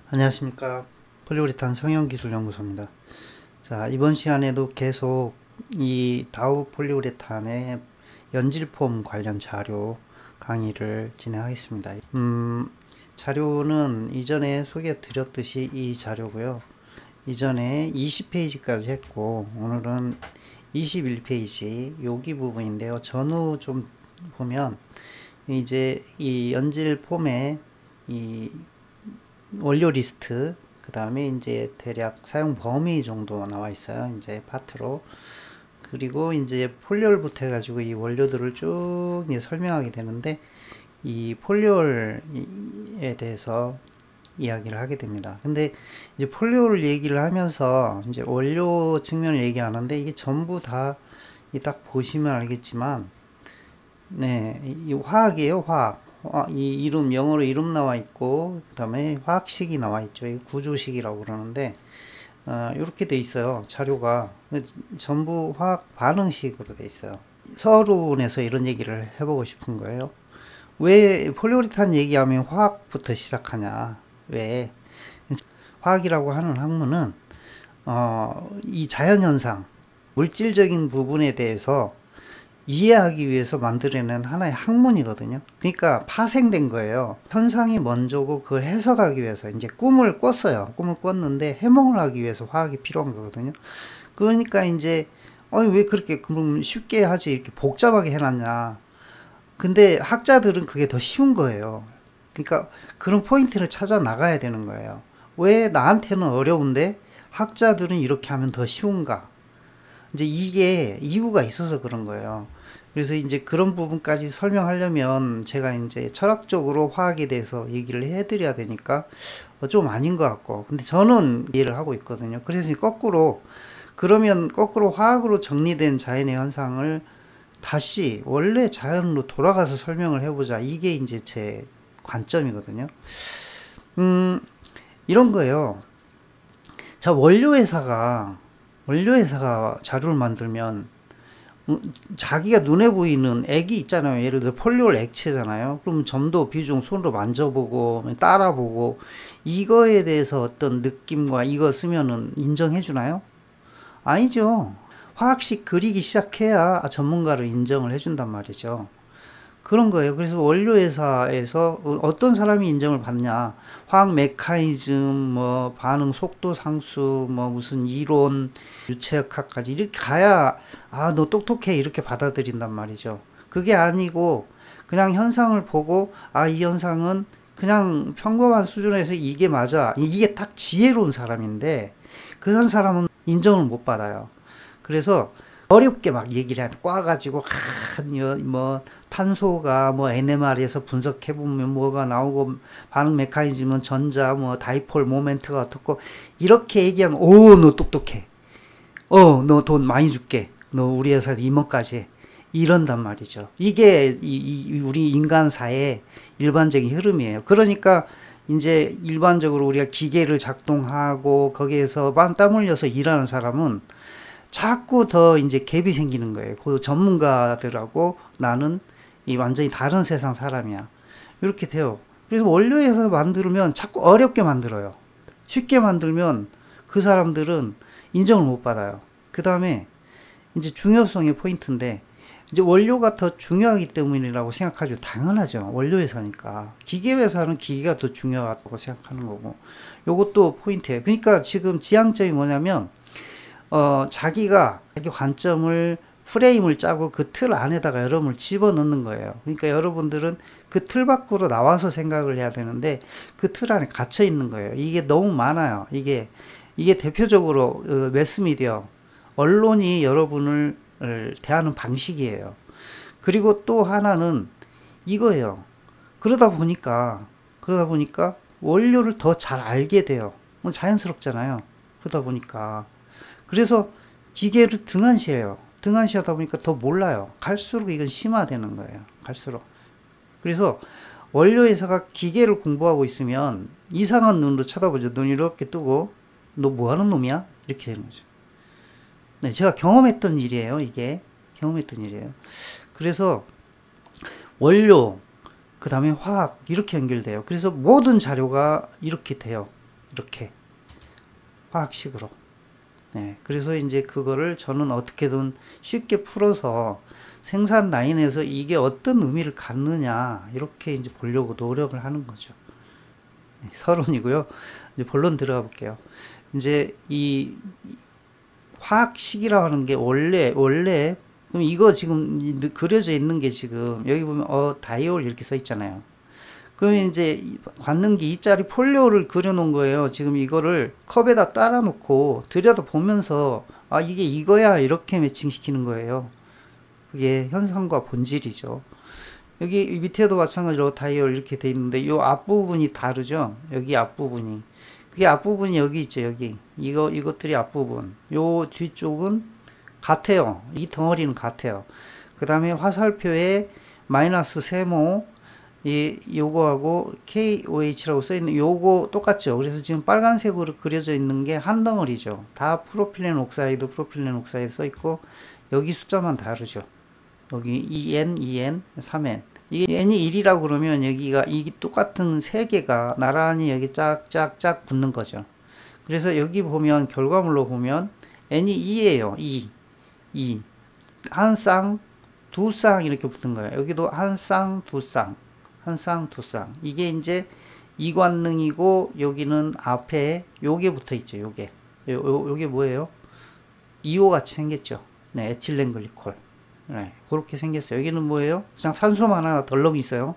안녕하십니까. 폴리우레탄 성형기술연구소입니다. 자, 이번 시간에도 계속 이 다우 폴리우레탄의 연질폼 관련 자료 강의를 진행하겠습니다. 자료는 이전에 소개해 드렸듯이 이 자료고요. 이전에 20페이지까지 했고 오늘은 21페이지 여기 부분인데요. 전후 좀 보면 이제 이 연질폼의 이 원료 리스트, 그 다음에 이제 대략 사용 범위 정도 나와 있어요. 이제 파트로. 그리고 이제 폴리올부터 해가지고 이 원료들을 쭉 이제 설명하게 되는데, 이 폴리올에 대해서 이야기를 하게 됩니다. 근데 이제 폴리올 얘기를 하면서 이제 원료 측면을 얘기하는데, 이게 전부 다 딱 보시면 알겠지만, 네, 이 화학이에요, 화학. 이 이름, 영어로 이름 나와 있고, 그 다음에 화학식이 나와 있죠. 이 구조식이라고 그러는데, 이렇게 돼 있어요. 자료가. 전부 화학 반응식으로 돼 있어요. 서론에서 이런 얘기를 해보고 싶은 거예요. 왜 폴리우레탄 얘기하면 화학부터 시작하냐? 왜? 화학이라고 하는 학문은, 이 자연현상, 물질적인 부분에 대해서 이해하기 위해서 만들어낸 하나의 학문이거든요. 그러니까 파생된 거예요. 현상이 먼저고 그걸 해석하기 위해서 이제 꿈을 꿨어요. 꿈을 꿨는데 해몽을 하기 위해서 화학이 필요한 거거든요. 그러니까 이제 왜 그렇게 그럼 쉽게 하지 이렇게 복잡하게 해놨냐. 근데 학자들은 그게 더 쉬운 거예요. 그러니까 그런 포인트를 찾아 나가야 되는 거예요. 왜 나한테는 어려운데 학자들은 이렇게 하면 더 쉬운가? 이제 이게 이유가 있어서 그런 거예요. 그래서 이제 그런 부분까지 설명하려면 제가 이제 철학적으로 화학에 대해서 얘기를 해드려야 되니까 좀 아닌 것 같고, 근데 저는 이해를 하고 있거든요. 그래서 거꾸로, 그러면 거꾸로 화학으로 정리된 자연의 현상을 다시 원래 자연으로 돌아가서 설명을 해보자. 이게 이제 제 관점이거든요. 이런 거예요. 자, 원료회사가 자료를 만들면 자기가 눈에 보이는 액이 있잖아요. 예를 들어 폴리올 액체잖아요. 그럼 점도, 비중 손으로 만져보고 따라보고 이거에 대해서 어떤 느낌과 이거 쓰면은 인정해 주나요? 아니죠. 화학식 그리기 시작해야 전문가를 인정을 해준단 말이죠. 그런 거예요. 그래서 원료회사에서 어떤 사람이 인정을 받냐. 화학 메커니즘, 뭐, 반응 속도 상수, 뭐, 무슨 이론, 유체역학까지 이렇게 가야, 너 똑똑해. 이렇게 받아들인단 말이죠. 그게 아니고, 그냥 현상을 보고, 이 현상은 그냥 평범한 수준에서 이게 맞아. 이게 딱 지혜로운 사람인데, 그 사람은 인정을 못 받아요. 그래서, 어렵게 막 얘기를 해. 꽈가지고, 뭐, 탄소가 뭐 NMR에서 분석해보면 뭐가 나오고, 반응 메커니즘은 전자, 뭐, 다이폴 모멘트가 어떻고, 이렇게 얘기하면, 너 똑똑해. 너 돈 많이 줄게. 너 우리 회사에서 임원까지 해. 이런단 말이죠. 이게 우리 인간사의 일반적인 흐름이에요. 그러니까, 이제 일반적으로 우리가 기계를 작동하고, 거기에서 땀 흘려서 일하는 사람은, 자꾸 더 이제 갭이 생기는 거예요. 그 전문가들하고 나는 이 완전히 다른 세상 사람이야. 이렇게 돼요. 그래서 원료에서 만들면 자꾸 어렵게 만들어요. 쉽게 만들면 그 사람들은 인정을 못 받아요. 그 다음에 이제 중요성의 포인트인데, 이제 원료가 더 중요하기 때문이라고 생각하죠. 당연하죠. 원료회사니까. 기계회사는 기계가 더 중요하다고 생각하는 거고. 요것도 포인트예요. 그러니까 지금 지향점이 뭐냐면, 자기가 자기 관점을 프레임을 짜고 그 틀 안에다가 여러분을 집어넣는 거예요. 그러니까 여러분들은 그 틀 밖으로 나와서 생각을 해야 되는데 그 틀 안에 갇혀 있는 거예요. 이게 너무 많아요. 이게 대표적으로 매스미디어, 언론이 여러분을 대하는 방식이에요. 그리고 또 하나는 이거예요. 그러다 보니까 원료를 더 잘 알게 돼요. 자연스럽잖아요. 그러다 보니까. 그래서 기계를 등한시해요. 등한시하다 보니까 더 몰라요. 갈수록 이건 심화되는 거예요. 갈수록. 그래서 원료회사가 기계를 공부하고 있으면 이상한 눈으로 쳐다보죠. 눈 이렇게 뜨고 너 뭐하는 놈이야? 이렇게 되는 거죠. 네, 제가 경험했던 일이에요. 이게 경험했던 일이에요. 그래서 원료, 그 다음에 화학 이렇게 연결돼요. 그래서 모든 자료가 이렇게 돼요. 이렇게 화학식으로. 네, 그래서 이제 그거를 저는 어떻게든 쉽게 풀어서 생산 라인에서 이게 어떤 의미를 갖느냐 이렇게 이제 보려고 노력을 하는 거죠. 네, 서론이고요. 이제 본론 들어가 볼게요. 이제 이 화학식이라고 하는 게 원래 그럼 이거 지금 그려져 있는 게 지금 여기 보면 다이올 이렇게 써 있잖아요. 그러면 이제 관능기 2짜리 폴리오를 그려놓은 거예요. 지금 이거를 컵에다 따라 놓고 들여다 보면서 아 이게 이거야 이렇게 매칭시키는 거예요. 그게 현상과 본질이죠. 여기 밑에도 마찬가지로 다이얼 이렇게 돼 있는데 이 앞부분이 다르죠. 여기 앞부분이 그게 앞부분이 여기 있죠. 여기 이것들이 앞부분, 요 뒤쪽은 같아요. 이 덩어리는 같아요. 그 다음에 화살표에 마이너스 세모 요거하고 KOH라고 써있는 요거 똑같죠. 그래서 지금 빨간색으로 그려져 있는 게 한 덩어리죠. 다 프로필렌 옥사이드 써있고 여기 숫자만 다르죠. 여기 2N, 2N, 3N. 이게 N이 1이라고 그러면 여기가 이 똑같은 세 개가 나란히 여기 짝짝짝 붙는 거죠. 그래서 여기 보면 결과물로 보면 N이 2예요. 2. 한 쌍, 두 쌍 이렇게 붙은 거예요. 여기도 한 쌍, 두 쌍. 한 쌍, 두 쌍. 이게 이제 이관능이고 여기는 앞에 요게 붙어 있죠. 요게 뭐예요? 2호 같이 생겼죠. 네, 에틸렌글리콜. 네, 그렇게 생겼어요. 여기는 뭐예요? 그냥 산소만 하나 덜렁이 있어요.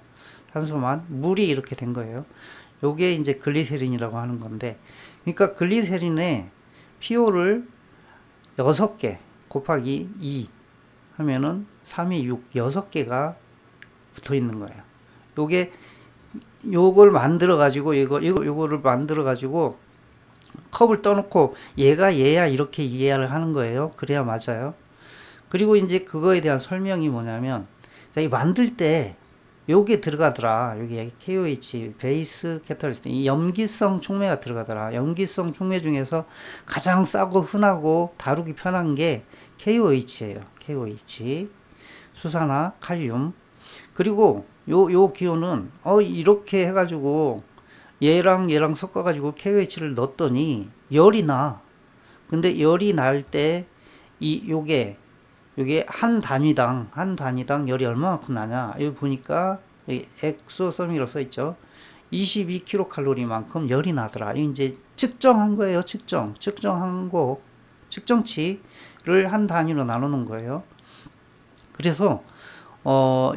산소만. 물이 이렇게 된 거예요. 요게 이제 글리세린이라고 하는 건데, 그러니까 글리세린에 pO를 6개 곱하기 2 하면은 3, 2, 6, 6개가 붙어 있는 거예요. 요걸 만들어 가지고 요거를 만들어 가지고 컵을 떠놓고 얘가 얘야 이렇게 이해를 하는 거예요. 그래야 맞아요. 그리고 이제 그거에 대한 설명이 뭐냐면 자, 이 만들 때 요게 들어가더라. 여기 KOH 베이스 캐탈리스트 이 염기성 촉매가 들어가더라. 염기성 촉매 중에서 가장 싸고 흔하고 다루기 편한 게 KOH예요. KOH 수산화 칼륨. 그리고 요 기호는 이렇게 해가지고 얘랑 섞어가지고 KOH를 넣었더니 열이 나. 근데 열이 날 때 요게 한 단위당 열이 얼마만큼 나냐? 여기 보니까 여기 엑소서미라고 써 있죠. 22kcal만큼 열이 나더라. 이 이제 측정한 거예요. 측정한 거 측정치를 한 단위로 나누는 거예요. 그래서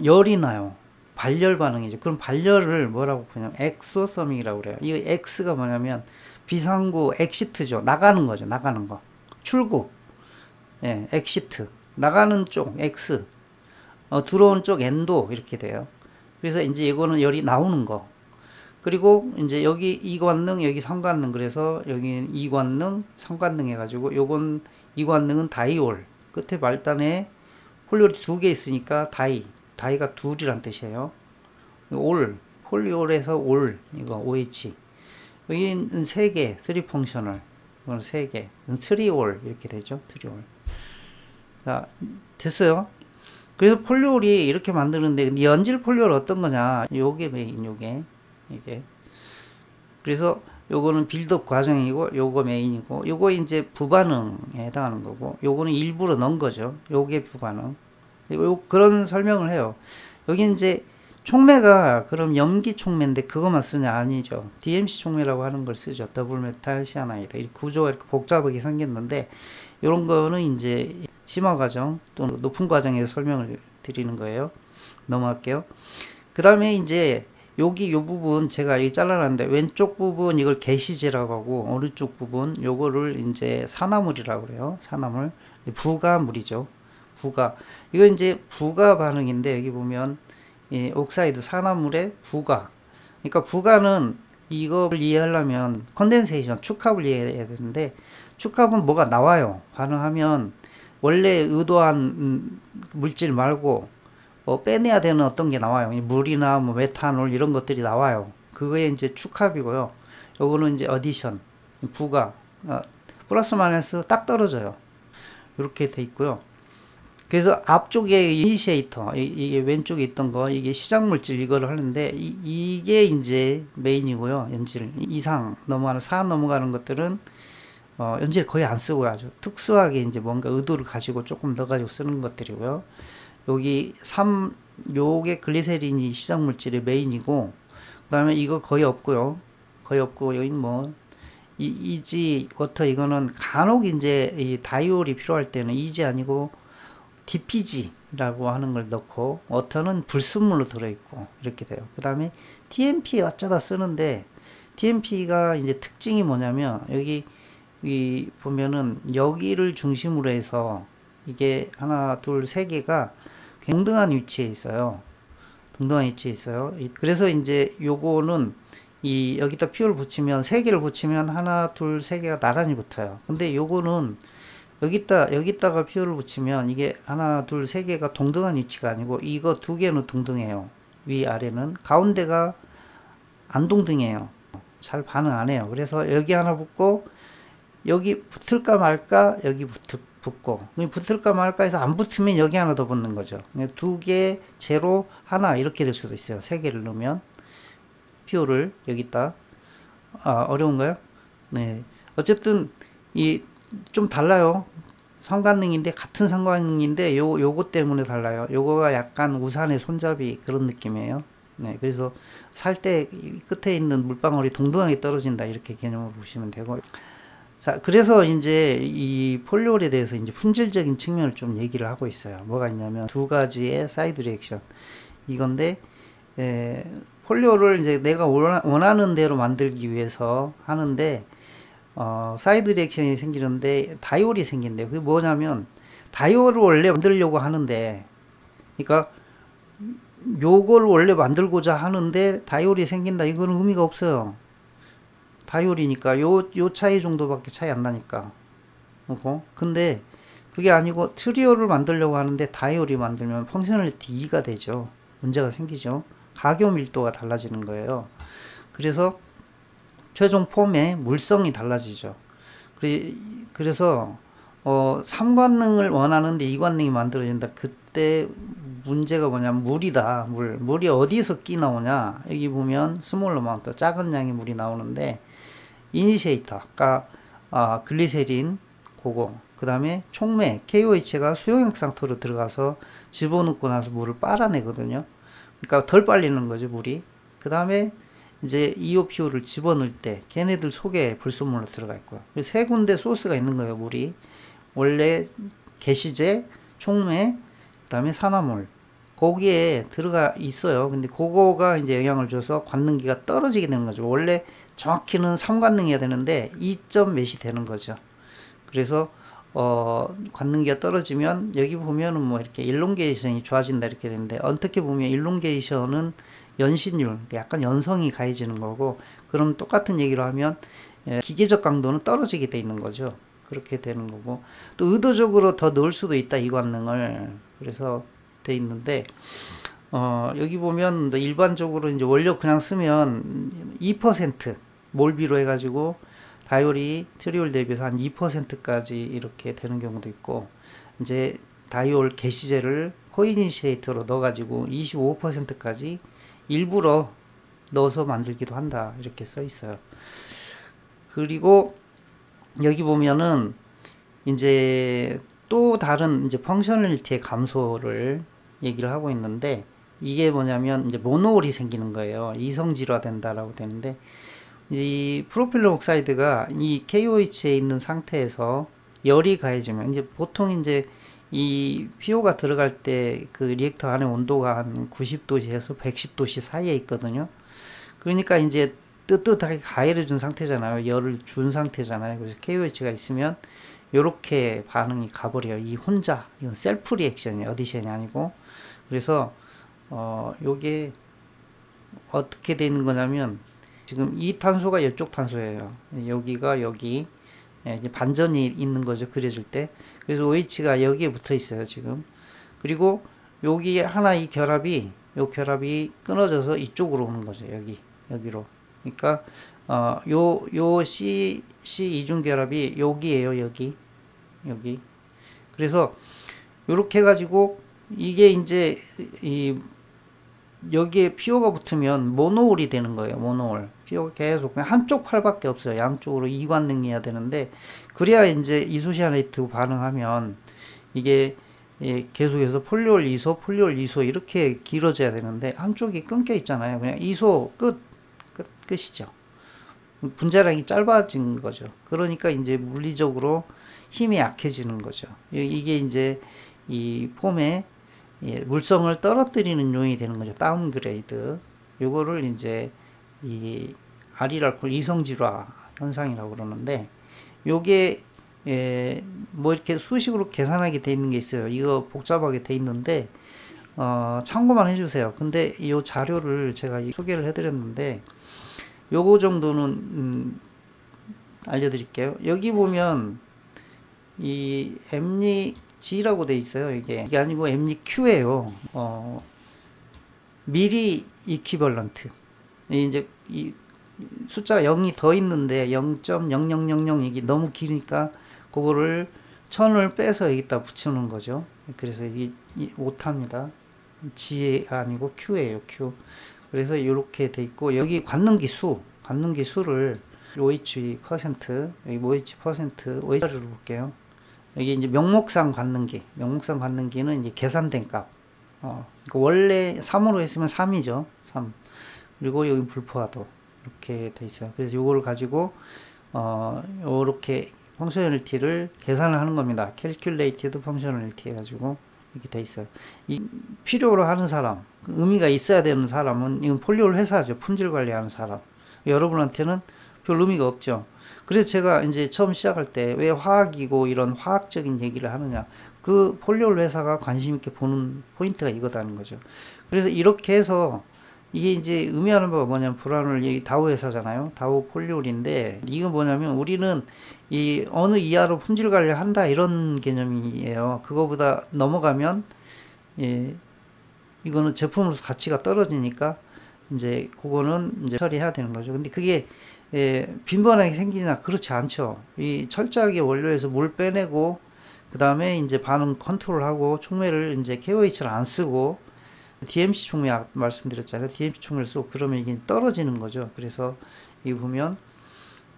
열이 나요. 발열 반응이죠. 그럼 발열을 뭐라고 부르냐면 엑소서밍이라고 그래요. 이 X가 뭐냐면 비상구 엑시트죠. 나가는 거죠. 나가는 거. 출구. 예, 엑시트. 나가는 쪽 X. 들어오는 쪽 N도 이렇게 돼요. 그래서 이제 이거는 열이 나오는 거. 그리고 이제 여기 이관능, 여기 삼관능. 그래서 여기 이관능, 삼관능 해가지고 요건 이관능은 다이올. 끝에 말단에 폴리올이 2개 있으니까 다이가 둘이란 뜻이에요. 폴리올에서 이거 OH. 여기는 3개, 3 펑셔널. 이건 3개. 3올 이렇게 되죠. 3올. 자, 됐어요. 그래서 폴리올이 이렇게 만드는데 연질 폴리올 어떤 거냐? 요게 메인, 이게. 그래서 요거는 빌드업 과정이고 요거 메인이고 요거 이제 부반응에 해당하는 거고 요거는 일부러 넣은 거죠. 요게 부반응. 그리고 그런 설명을 해요. 여기 이제 촉매가 그럼 염기 촉매인데 그것만 쓰냐? 아니죠. DMC 촉매라고 하는 걸 쓰죠. 더블 메탈 시아나이드. 이 구조가 이렇게 복잡하게 생겼는데 이런 거는 이제 심화 과정 또는 높은 과정에서 설명을 드리는 거예요. 넘어갈게요. 그 다음에 이제 여기 요 부분 제가 이 잘라놨는데 왼쪽 부분 이걸 게시제라고 하고 오른쪽 부분 요거를 이제 산화물이라고 그래요. 산화물. 부가물이죠. 이거 이제 부가 반응인데 여기 보면 옥사이드 산화물의 부가. 그러니까 부가는 이걸 이해하려면 컨덴세이션 축합을 이해해야 되는데 축합은 뭐가 나와요. 반응하면 원래 의도한 물질 말고 빼내야 되는 어떤 게 나와요. 물이나 뭐 메탄올 이런 것들이 나와요. 그거에 이제 축합이고요. 요거는 이제 어디션, 부가 플러스 마이너스 딱 떨어져요. 이렇게 돼 있고요. 그래서 앞쪽에 이니시에이터, 이게 왼쪽에 있던 거, 이게 시작물질 이거를 하는데, 이게 이제 메인이고요. 연질 이상 넘어가는, 4 넘어가는 것들은, 연질 거의 안 쓰고요. 아주 특수하게 이제 뭔가 의도를 가지고 조금 넣어가지고 쓰는 것들이고요. 여기 3, 요게 글리세린이 시작물질의 메인이고, 그 다음에 이거 거의 없고요. 거의 없고, 여기 뭐, 이지 워터 이거는 간혹 이제 이 다이올이 필요할 때는 이지 아니고 DPG라고 하는 걸 넣고, 워터는 불순물로 들어있고 이렇게 돼요. 그 다음에 TMP 어쩌다 쓰는데, TMP가 이제 특징이 뭐냐면 여기 이 보면은 여기를 중심으로 해서 이게 하나 둘 세 개가 동등한 위치에 있어요. 동등한 위치에 있어요. 그래서 이제 요거는 이 여기다 퓨어를 붙이면 세 개를 붙이면 하나 둘 세 개가 나란히 붙어요. 근데 요거는 여기다가 퓨어를 붙이면 이게 하나 둘 세 개가 동등한 위치가 아니고 이거 두 개는 동등해요. 위아래는. 가운데가 안 동등해요. 잘 반응 안 해요. 그래서 여기 하나 붙고 여기 붙을까 말까 여기 붙고 붙을까 말까 해서 안 붙으면 여기 하나 더 붙는 거죠. 두 개 제로 하나 이렇게 될 수도 있어요. 세 개를 넣으면 퓨어를 여기다. 어려운가요? 네. 어쨌든 이 좀 달라요. 삼각능인데 같은 삼각능인데 요거 때문에 달라요. 요거가 약간 우산의 손잡이 그런 느낌이에요. 네, 그래서 살 때 끝에 있는 물방울이 동등하게 떨어진다 이렇게 개념으로 보시면 되고. 자, 그래서 이제 이 폴리올에 대해서 이제 품질적인 측면을 좀 얘기를 하고 있어요. 뭐가 있냐면 두 가지의 사이드 리액션 이건데, 폴리올을 이제 내가 원하는 대로 만들기 위해서 하는데, 사이드 리액션이 생기는데 다이올이 생긴대요. 그게 뭐냐면 다이올을 원래 만들려고 하는데, 그러니까 요걸 원래 만들고자 하는데 다이올이 생긴다. 이거는 의미가 없어요. 다이올이니까 요 차이 정도밖에 차이 안 나니까. 근데 그게 아니고 트리올을 만들려고 하는데 다이올이 만들면 펑셔널리티 2가 되죠. 문제가 생기죠. 가교 밀도가 달라지는 거예요. 그래서 최종 폼의 물성이 달라지죠. 그래서 삼관능을 원하는데 이관능이 만들어진다. 그때 문제가 뭐냐면 물이다. 물이 어디서 끼 나오냐. 여기 보면 스몰 어마운트 작은 양의 물이 나오는데, 이니시에이터 아까 글리세린 그거, 그 다음에 촉매 KOH가 수용액 상태로 들어가서 집어넣고 나서 물을 빨아내거든요. 그러니까 덜 빨리는 거죠, 물이. 그 다음에 이제 EOPO를 집어넣을 때 걔네들 속에 불순물로 들어가 있고요. 세 군데 소스가 있는 거예요, 물이. 원래 게시제, 촉매, 그 다음에 산화물, 거기에 들어가 있어요. 근데 그거가 이제 영향을 줘서 관능기가 떨어지게 되는 거죠. 원래 정확히는 3관능이어야 되는데 2점 몇이 되는 거죠. 그래서 관능기가 떨어지면 여기 보면은 뭐 이렇게 일롱게이션이 좋아진다 이렇게 되는데, 어떻게 보면 일롱게이션은 연신율, 약간 연성이 가해지는 거고, 그럼 똑같은 얘기로 하면 기계적 강도는 떨어지게 돼 있는 거죠. 그렇게 되는 거고, 또 의도적으로 더 넣을 수도 있다, 이 관능을. 그래서 돼 있는데, 여기 보면 일반적으로 이제 원료 그냥 쓰면 2% 몰비로 해가지고 다이올이 트리올 대비해서 한 2%까지 이렇게 되는 경우도 있고, 이제 다이올 게시제를 코이니시에이터로 넣어가지고 25%까지 일부러 넣어서 만들기도 한다 이렇게 써 있어요. 그리고 여기 보면은 이제 또 다른 이제 펑셔널리티의 감소를 얘기를 하고 있는데, 이게 뭐냐면 이제 모노올이 생기는 거예요. 이성질화 된다라고 되는데, 이 프로필렌 옥사이드가 이 KOH에 있는 상태에서 열이 가해지면, 이제 보통 이제 이 PO가 들어갈 때 그 리액터 안에 온도가 한 90도씨에서 110도씨 사이에 있거든요. 그러니까 이제 뜨뜻하게 가열해 준 상태잖아요. 열을 준 상태잖아요. 그래서 KOH가 있으면 요렇게 반응이 가버려요. 이 혼자, 이건 셀프 리액션이에요. 어디션이 아니고. 그래서 요게 어떻게 되는 거냐면, 지금 이 탄소가 이쪽 탄소예요. 여기가 여기, 이제 반전이 있는 거죠, 그려줄 때. 그래서 OH가 여기에 붙어 있어요, 지금. 그리고 여기 하나 이 결합이, 요 결합이 끊어져서 이쪽으로 오는 거죠, 여기로. 그러니까 요 C 이중 결합이 여기에요, 여기. 그래서 요렇게 해가지고 이게 이제 이 여기에 피오가 붙으면 모노홀이 되는 거예요. 모노홀. 피오가 계속 그냥 한쪽 팔밖에 없어요. 양쪽으로 이관능해야 되는데 그래야 이제 이소시아네이트 반응하면 이게 계속해서 폴리올 이소, 폴리올 이소 이렇게 길어져야 되는데 한쪽이 끊겨 있잖아요. 그냥 이소 끝이죠. 분자량이 짧아진 거죠. 그러니까 이제 물리적으로 힘이 약해지는 거죠. 이게 이제 이 폼의 물성을 떨어뜨리는 요인이 되는 거죠. 다운그레이드. 요거를 이제 이 아리랄콜 이성질화 현상이라고 그러는데 요게 뭐 이렇게 수식으로 계산하게 돼 있는 게 있어요. 이거 복잡하게 돼 있는데 참고만 해주세요. 근데 이 자료를 제가 소개를 해드렸는데 요거 정도는 알려드릴게요. 여기 보면 이 엠리 G라고 돼 있어요. 이게 아니고 엠리 Q예요. 미리 이퀴벌런트. 이제 이 숫자가 0이 더 있는데 0.0000 이게 너무 기니까 그거를 1000을 빼서 여기다 붙이는 거죠. 그래서 이게 오타입니다. G가 아니고 Q예요. Q. 그래서 이렇게 돼 있고 여기 관능기 수를 OH 퍼센트, 여기 OH 퍼센트, OH를 볼게요. 여기 이제 명목상 관능기는 이제 계산된 값. 그러니까 원래 3으로 했으면 3이죠. 3. 그리고 여기 불포화도 이렇게 돼 있어요. 그래서 이거를 가지고 이렇게 펑셔널리티를 계산을 하는 겁니다. calculated functionality 해가지고 이렇게 돼 있어요. 이 필요로 하는 사람, 의미가 있어야 되는 사람은 이건 폴리올 회사죠. 품질 관리하는 사람. 여러분한테는 별 의미가 없죠. 그래서 제가 이제 처음 시작할 때 왜 화학이고 이런 화학적인 얘기를 하느냐. 그 폴리올 회사가 관심 있게 보는 포인트가 이거다는 거죠. 그래서 이렇게 해서 이게 이제 의미하는 바가 뭐냐면 불안을 이 다우 회사잖아요. 다우 폴리올인데 이건 뭐냐면 우리는 이 어느 이하로 품질 관리를 한다 이런 개념이에요. 그거보다 넘어가면 이거는 제품으로서 가치가 떨어지니까 이제 그거는 이제 처리해야 되는 거죠. 근데 그게 빈번하게 생기냐? 그렇지 않죠. 이 철저하게 원료에서 물 빼내고 그 다음에 이제 반응 컨트롤하고 촉매를 이제 KOH를 안 쓰고 DMC 촉매 말씀드렸잖아요. DMC 촉매를 쓰고 그러면 이게 떨어지는 거죠. 그래서 이 보면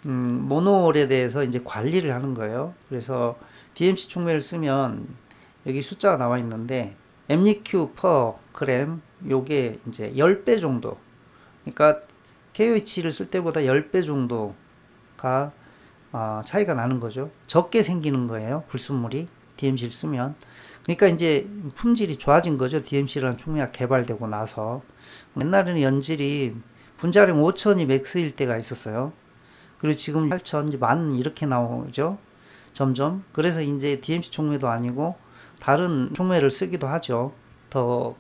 모노홀에 대해서 이제 관리를 하는 거예요. 그래서 DMC 촉매를 쓰면 여기 숫자가 나와 있는데 mEq per 그램 요게 이제 10배 정도. 그러니까 KOH를 쓸 때보다 10배 정도가 차이가 나는 거죠. 적게 생기는 거예요. 불순물이 DMC를 쓰면. 그러니까 이제 품질이 좋아진 거죠. DMC라는 촉매가 개발되고 나서. 옛날에는 연질이 분자량 5000이 맥스일 때가 있었어요. 그리고 지금 8000, 이제 10,000 이렇게 나오죠. 점점. 그래서 이제 DMC 촉매도 아니고 다른 촉매를 쓰기도 하죠. 더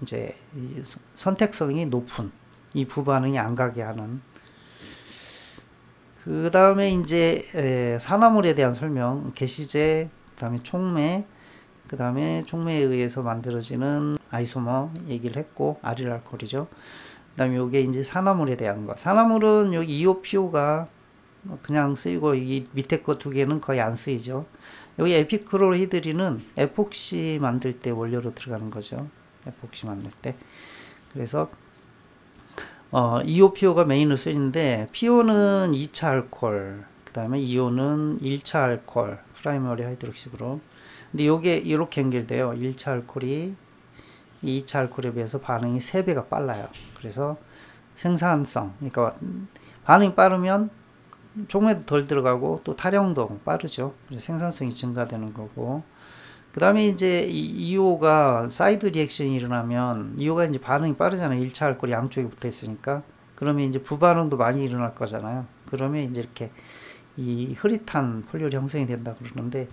이제 선택성이 높은 이 부반응이 안 가게 하는. 그 다음에 이제 산화물에 대한 설명, 게시제, 그 다음에 촉매, 그 다음에 촉매에 의해서 만들어지는 아이소머 얘기를 했고, 아릴알코올이죠. 그 다음에 요게 이제 산화물에 대한 거. 산화물은 여기 EOPO가 그냥 쓰이고, 이 밑에 거 두 개는 거의 안 쓰이죠. 여기 에피크로히드린은 에폭시 만들 때 원료로 들어가는 거죠. 에폭시 만들 때. 그래서 EOPO가 메인으로 쓰이는데 PO는 2차 알코올, 그 다음에 EO는 1차 알코올, 프라이머리 하이드록시그룹. 근데 요게 이렇게 연결돼요. 1차 알코올이 2차 알코올에 비해서 반응이 3배가 빨라요. 그래서 생산성, 그러니까 반응이 빠르면 촉매도 덜 들어가고 또 타령도 빠르죠. 그래서 생산성이 증가되는 거고. 그 다음에 이제 EO가 사이드 리액션이 일어나면 EO가 이제 반응이 빠르잖아요. 1차 알코올이 양쪽에 붙어 있으니까. 그러면 이제 부반응도 많이 일어날 거잖아요. 그러면 이제 이렇게 이 흐릿한 폴리올 형성이 된다 그러는데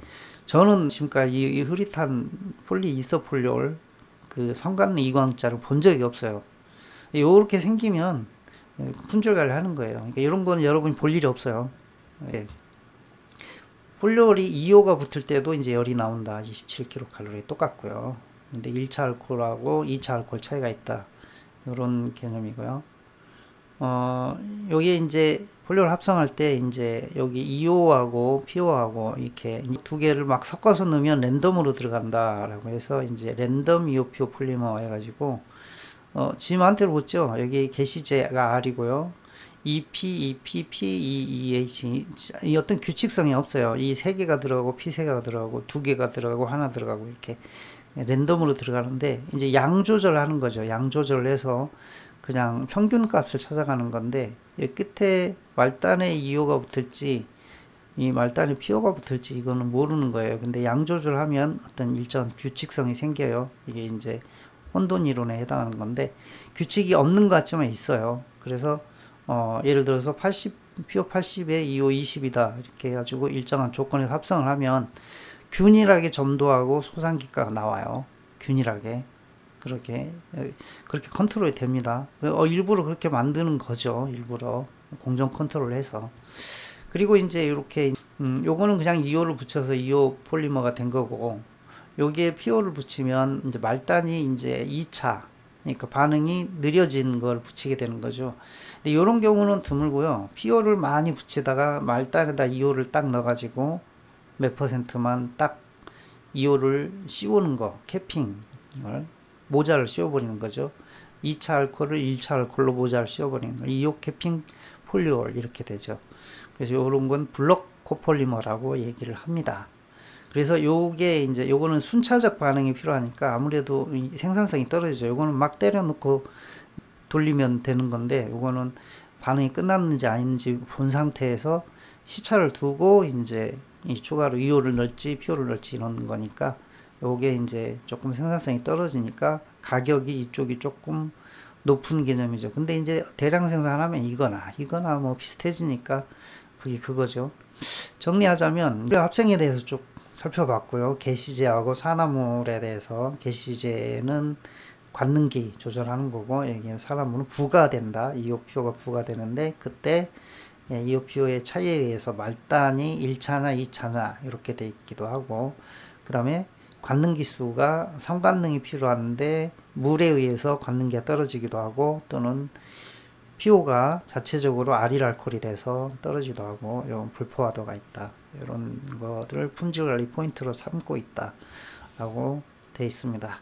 저는 지금까지 이 흐릿한 이소폴리올 그 성관능 이광자를 본 적이 없어요. 요렇게 생기면 품질 관리 하는 거예요. 그러니까 이런 거는 여러분이 볼 일이 없어요. 예. 폴리올이 2호가 붙을 때도 이제 열이 나온다. 27kcal 똑같고요. 근데 1차 알코올하고 2차 알코올 차이가 있다. 이런 개념이고요. 어, 여기에 이제 폴리올 합성할 때 이제 여기 EO하고 PO하고 이렇게 두 개를 막 섞어서 넣으면 랜덤으로 들어간다라고 해서 이제 랜덤 EO PO 폴리머 해가지고 지만대로 보죠. 여기 게시제가 R이고요. EP, EP, PE, EH 이 어떤 규칙성이 없어요. 이 세 개가 들어가고 P 세 개가 들어가고 두 개가 들어가고 하나 들어가고 이렇게 랜덤으로 들어가는데 이제 양 조절하는 거죠. 양 조절을 해서 그냥 평균 값을 찾아가는 건데 이 끝에 말단에 EO가 붙을지 이 말단에 PO가 붙을지 이거는 모르는 거예요. 근데 양 조절하면 어떤 일정 규칙성이 생겨요. 이게 이제 혼돈 이론에 해당하는 건데 규칙이 없는 것 같지만 있어요. 그래서 예를 들어서 80 PO 80에 EO 20이다 이렇게 해가지고 일정한 조건에서 합성을 하면 균일하게 점도하고 소상기가가 나와요. 균일하게 그렇게 컨트롤이 됩니다. 일부러 그렇게 만드는 거죠. 일부러 공정 컨트롤해서. 그리고 이제 이렇게 요거는 그냥 EO를 붙여서 EO 폴리머가 된 거고 여기에 PO를 붙이면 이제 말단이 이제 2차 그러니까 반응이 느려진 걸 붙이게 되는 거죠. 근데 이런 경우는 드물고요. PO를 많이 붙이다가 말단에다 EO를 딱 넣어가지고 몇 %만 딱 EO를 씌우는 거, 캐핑을 모자를 씌워버리는 거죠. 2차 알코올을 1차 알코올로 모자를 씌워버리는 거. EO 캐핑 폴리올 이렇게 되죠. 그래서 이런 건 블록 코폴리머라고 얘기를 합니다. 그래서 요게 이제 요거는 순차적 반응이 필요하니까 아무래도 생산성이 떨어지죠. 요거는 막 때려놓고 돌리면 되는 건데 요거는 반응이 끝났는지 아닌지 본 상태에서 시차를 두고 이제 이 추가로 EO를 넣을지 PO를 넣을지 이런 거니까 요게 이제 조금 생산성이 떨어지니까 가격이 이쪽이 조금 높은 개념이죠. 근데 이제 대량 생산하면 이거나 뭐 비슷해지니까 그게 그거죠. 정리하자면 합성에 대해서 쭉 살펴봤고요. 게시제하고 산화물에 대해서 게시제는 관능기 조절하는 거고 여기 산화물은 부가된다. EOPO가 부가되는데 그때 EOPO의 차이에 의해서 말단이 1차나 2차나 이렇게 돼 있기도 하고 그 다음에 관능기 수가 삼관능이 필요한데 물에 의해서 관능기가 떨어지기도 하고 또는 PO가 자체적으로 아릴 알코올이 돼서 떨어지기도 하고 이런 불포화도가 있다. 이런 것들을 품질관리 포인트로 삼고 있다 라고 되어 있습니다.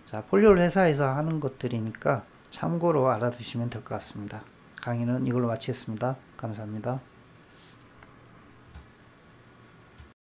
자, 폴리올 회사에서 하는 것들이니까 참고로 알아두시면 될 것 같습니다. 강의는 이걸로 마치겠습니다. 감사합니다.